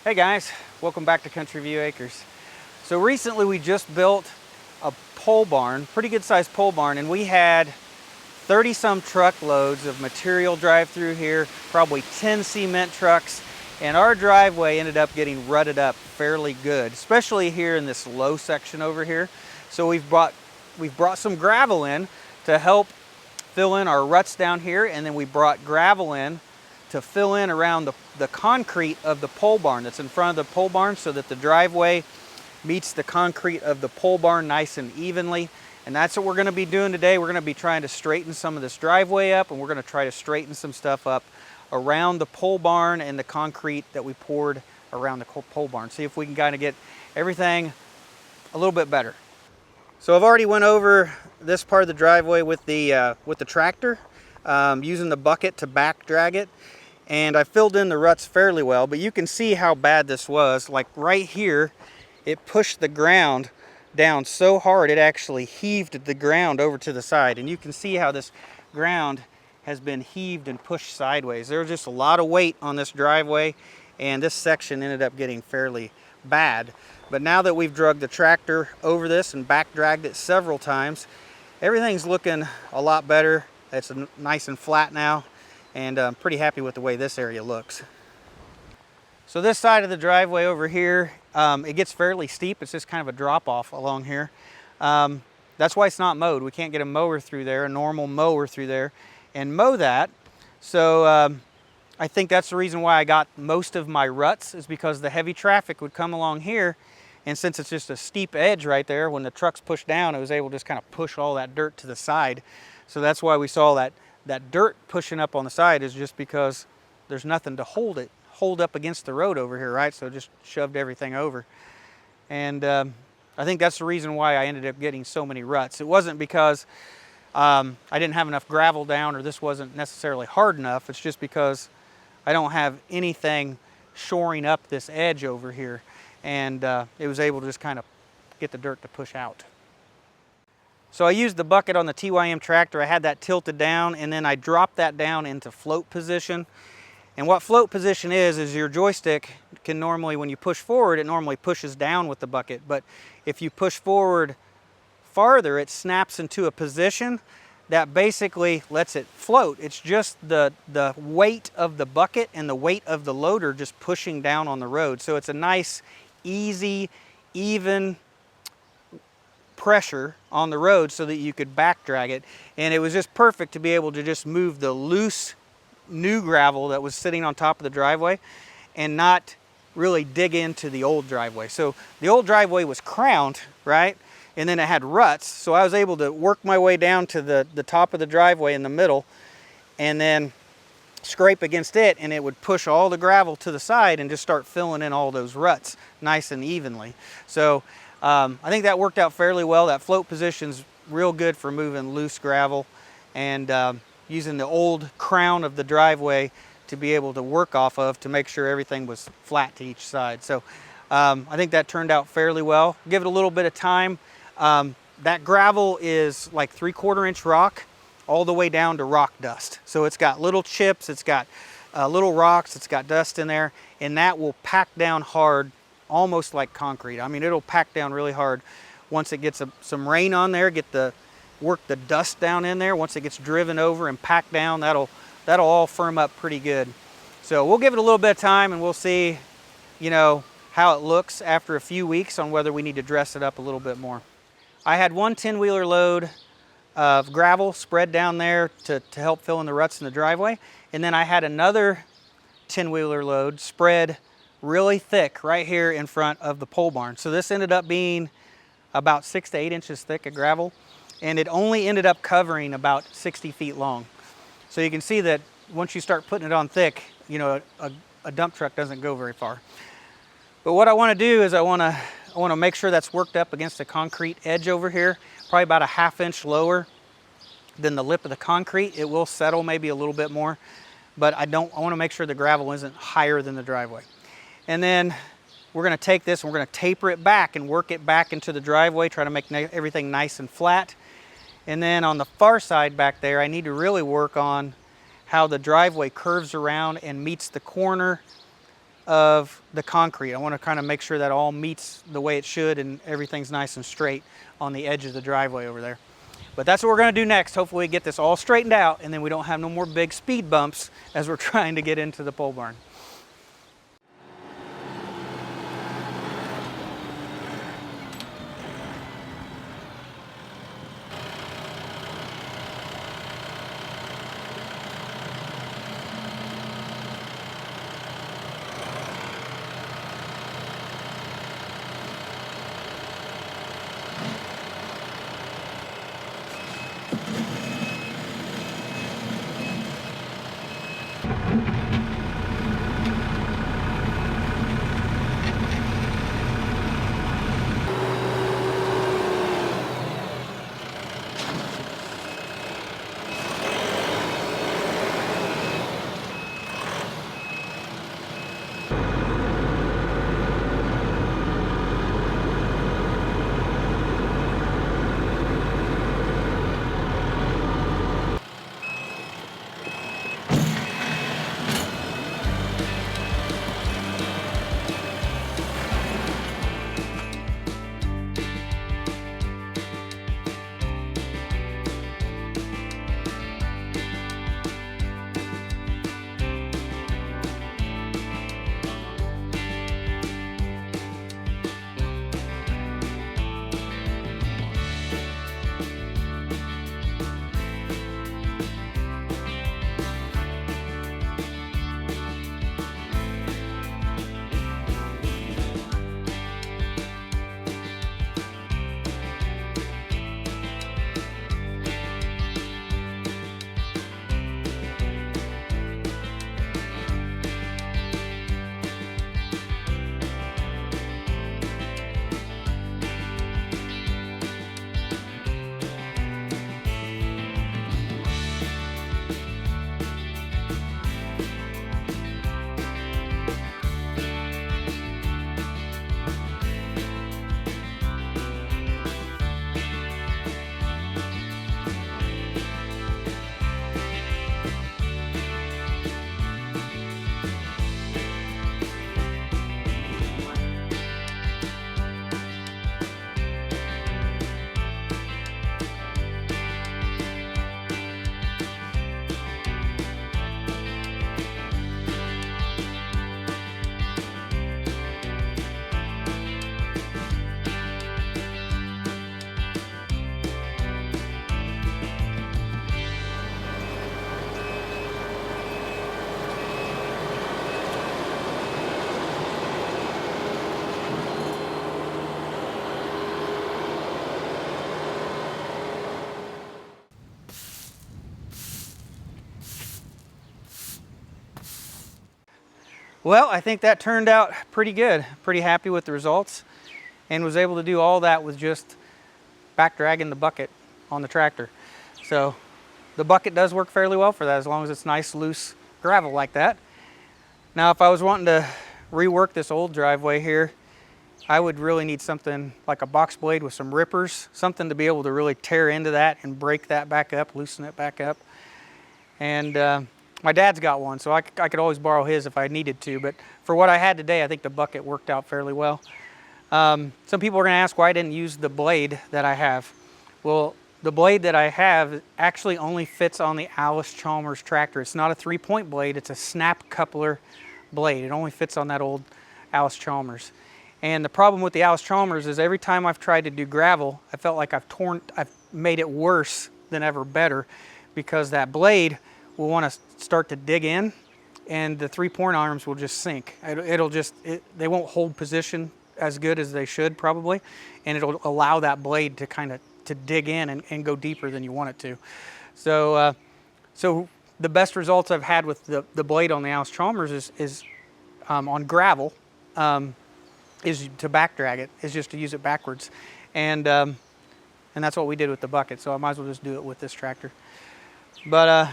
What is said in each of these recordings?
Hey guys, welcome back to Country View Acres. So recently we just built a pole barn, pretty good sized pole barn, and we had 30 some truckloads of material drive through here, probably 10 cement trucks, and our driveway ended up getting rutted up fairly good, especially here in this low section over here. So we've brought some gravel in to help fill in our ruts down here, and then we brought gravel in to fill in around the concrete of the pole barn that's in front of the pole barn, so that the driveway meets the concrete of the pole barn nice and evenly. And that's what we're going to be doing today. We're going to be trying to straighten some of this driveway up, and we're going to try to straighten some stuff up around the pole barn and the concrete that we poured around the pole barn. See if we can kind of get everything a little bit better. So I've already went over this part of the driveway with the tractor, using the bucket to back drag it. And I filled in the ruts fairly well, but you can see how bad this was. Like right here, it pushed the ground down so hard it actually heaved the ground over to the side. And you can see how this ground has been heaved and pushed sideways. There was just a lot of weight on this driveway, and this section ended up getting fairly bad. But now that we've dragged the tractor over this and back dragged it several times, everything's looking a lot better. It's nice and flat now, and I'm pretty happy with the way this area looks. So this side of the driveway over here, it gets fairly steep. It's just kind of a drop off along here. That's why it's not mowed. We can't get a mower through there, a normal mower through there, and mow that. So I think that's the reason why I got most of my ruts, is because the heavy traffic would come along here, and since it's just a steep edge right there, when the trucks push down, it was able to just kind of push all that dirt to the side. So that's why we saw that dirt pushing up on the side, is just because there's nothing to hold up against the road over here, right? So it just shoved everything over. And I think that's the reason why I ended up getting so many ruts. It wasn't because I didn't have enough gravel down, or this wasn't necessarily hard enough. It's just because I don't have anything shoring up this edge over here. And it was able to just kind of get the dirt to push out. So I used the bucket on the TYM tractor. I had that tilted down, and then I dropped that down into float position. And what float position is your joystick can normally, when you push forward, it normally pushes down with the bucket. But if you push forward farther, it snaps into a position that basically lets it float. It's just the weight of the bucket and the weight of the loader just pushing down on the road. So it's a nice, easy, even pressure on the road so that you could back drag it. And it was just perfect to be able to just move the loose new gravel that was sitting on top of the driveway and not really dig into the old driveway. So the old driveway was crowned, right? And then it had ruts. So I was able to work my way down to the top of the driveway in the middle, and then scrape against it, and it would push all the gravel to the side and just start filling in all those ruts nice and evenly. So I think that worked out fairly well. That float position's real good for moving loose gravel, and using the old crown of the driveway to be able to work off of to make sure everything was flat to each side. So I think that turned out fairly well. Give it a little bit of time. That gravel is like 3/4 inch rock all the way down to rock dust. So it's got little chips, it's got little rocks, it's got dust in there, and that will pack down hard, almost like concrete. I mean, it'll pack down really hard once it gets some rain on there, work the dust down in there. Once it gets driven over and packed down, that'll all firm up pretty good. So we'll give it a little bit of time, and we'll see, how it looks after a few weeks on whether we need to dress it up a little bit more. I had one 10-wheeler load of gravel spread down there to help fill in the ruts in the driveway. And then I had another 10-wheeler load spread really thick right here in front of the pole barn. So this ended up being about 6 to 8 inches thick of gravel, and it only ended up covering about 60 feet long. So you can see that once you start putting it on thick, a dump truck doesn't go very far. But what I want to do is I want to make sure that's worked up against the concrete edge over here, probably about a 1/2 inch lower than the lip of the concrete. It will settle maybe a little bit more, but I want to make sure the gravel isn't higher than the driveway. And then we're going to take this and we're going to taper it back and work it back into the driveway, try to make everything nice and flat. And then on the far side back there, I need to really work on how the driveway curves around and meets the corner of the concrete. I want to kind of make sure that all meets the way it should and everything's nice and straight on the edge of the driveway over there. But that's what we're going to do next. Hopefully we get this all straightened out and then we don't have no more big speed bumps as we're trying to get into the pole barn. Well, I think that turned out pretty good. Pretty happy with the results and was able to do all that with just back dragging the bucket on the tractor. So the bucket does work fairly well for that as long as it's nice, loose gravel like that. Now, if I was wanting to rework this old driveway here, I would really need something like a box blade with some rippers, something to be able to really tear into that and break that back up, loosen it back up. And my dad's got one, so I could always borrow his if I needed to, but for what I had today, I think the bucket worked out fairly well. Some people are gonna ask why I didn't use the blade that I have. Well, the blade that I have actually only fits on the Allis-Chalmers tractor. It's not a 3-point blade, it's a snap coupler blade. It only fits on that old Allis-Chalmers. And the problem with the Allis-Chalmers is every time I've tried to do gravel, I felt like I've made it worse than ever better, because that blade will want to start to dig in and the 3-point arms will just sink. They won't hold position as good as they should probably, and it'll allow that blade to kind of dig in and go deeper than you want it to. So the best results I've had with the blade on the Allis-Chalmers is on gravel, is to back drag it, is just to use it backwards. And that's what we did with the bucket, so I might as well just do it with this tractor. But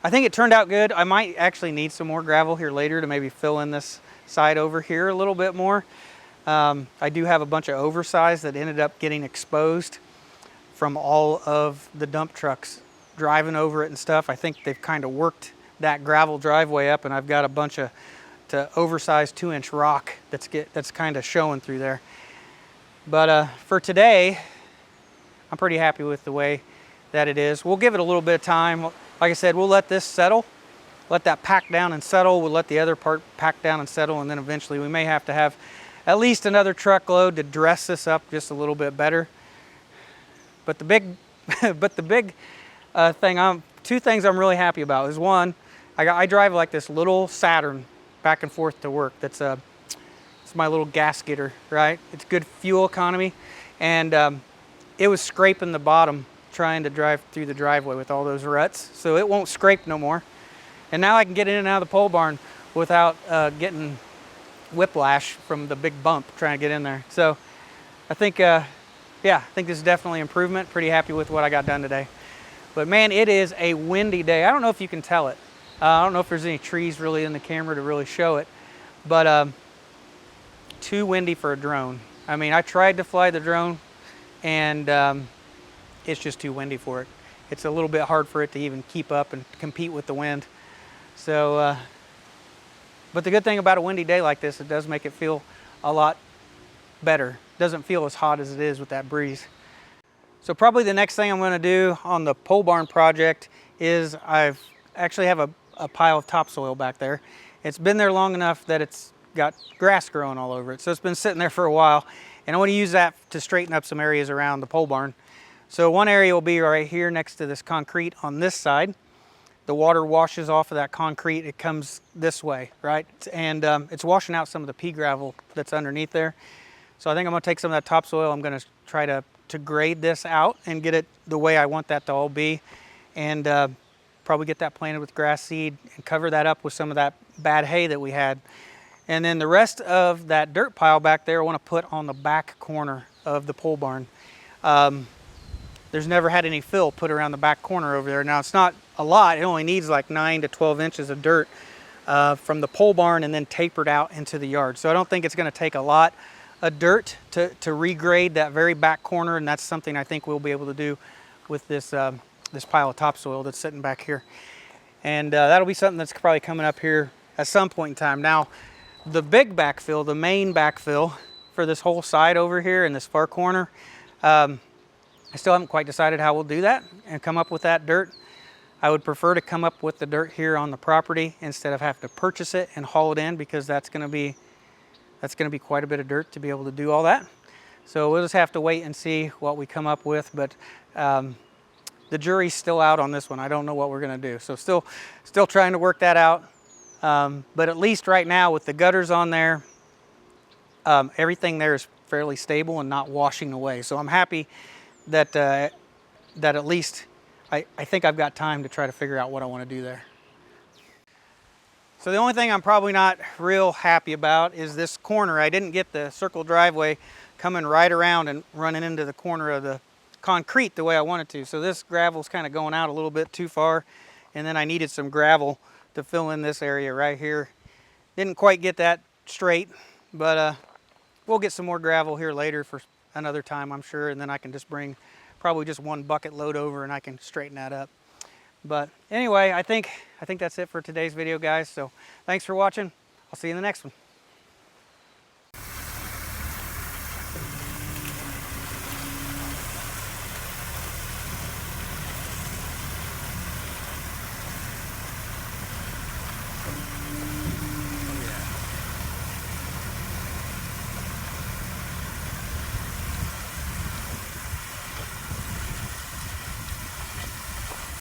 I think it turned out good. I might actually need some more gravel here later to maybe fill in this side over here a little bit more. I do have a bunch of oversize that ended up getting exposed from all of the dump trucks driving over it and stuff. I think they've kind of worked that gravel driveway up, and I've got a bunch of oversized 2-inch rock that's kind of showing through there. But for today, I'm pretty happy with the way that it is. We'll give it a little bit of time. Like I said, we'll let this settle, let that pack down and settle. We'll let the other part pack down and settle, and then eventually we may have to have at least another truckload to dress this up just a little bit better. But the big, two things I'm really happy about is, one, I drive like this little Saturn back and forth to work. It's my little gas getter, right? It's good fuel economy, and it was scraping the bottom trying to drive through the driveway with all those ruts, so it won't scrape no more. And now I can get in and out of the pole barn without getting whiplash from the big bump trying to get in there. So I think, yeah, I think this is definitely improvement. Pretty happy with what I got done today. But man, it is a windy day. I don't know if you can tell it. I don't know if there's any trees really in the camera to really show it, but too windy for a drone. I mean, I tried to fly the drone, and it's just too windy for it. It's a little bit hard for it to even keep up and compete with the wind. So, but the good thing about a windy day like this, it does make it feel a lot better. It doesn't feel as hot as it is with that breeze. So probably the next thing I'm going to do on the pole barn project is I've actually have a pile of topsoil back there. It's been there long enough that it's got grass growing all over it. So it's been sitting there for a while, and I want to use that to straighten up some areas around the pole barn. So one area will be right here next to this concrete on this side. The water washes off of that concrete. It comes this way, right? And it's washing out some of the pea gravel that's underneath there. So I think I'm going to take some of that topsoil. I'm going to try to grade this out and get it the way I want that to all be. And probably get that planted with grass seed and cover that up with some of that bad hay that we had. And then the rest of that dirt pile back there I want to put on the back corner of the pole barn. There's never had any fill put around the back corner over there. Now it's not a lot. It only needs like 9 to 12 inches of dirt from the pole barn and then tapered out into the yard. So I don't think it's going to take a lot of dirt to regrade that very back corner, and that's something I think we'll be able to do with this this pile of topsoil that's sitting back here. And that'll be something that's probably coming up here at some point in time. Now, the big backfill, the main backfill for this whole side over here in this far corner, I still haven't quite decided how we'll do that and come up with that dirt. I would prefer to come up with the dirt here on the property instead of have to purchase it and haul it in, because that's going to be quite a bit of dirt to be able to do all that. So we'll just have to wait and see what we come up with. But the jury's still out on this one. I don't know what we're going to do. So still trying to work that out. But at least right now with the gutters on there, everything there is fairly stable and not washing away. So I'm happy that that at least I think I've got time to try to figure out what I want to do there. So the only thing I'm probably not real happy about is this corner. I didn't get the circle driveway coming right around and running into the corner of the concrete the way I wanted to. So this gravel's kind of going out a little bit too far, and then I needed some gravel to fill in this area right here. Didn't quite get that straight, but we'll get some more gravel here later for another time, I'm sure, and then I can just bring probably just one bucket load over and I can straighten that up. But anyway, I think that's it for today's video, guys. So thanks for watching. I'll see you in the next one.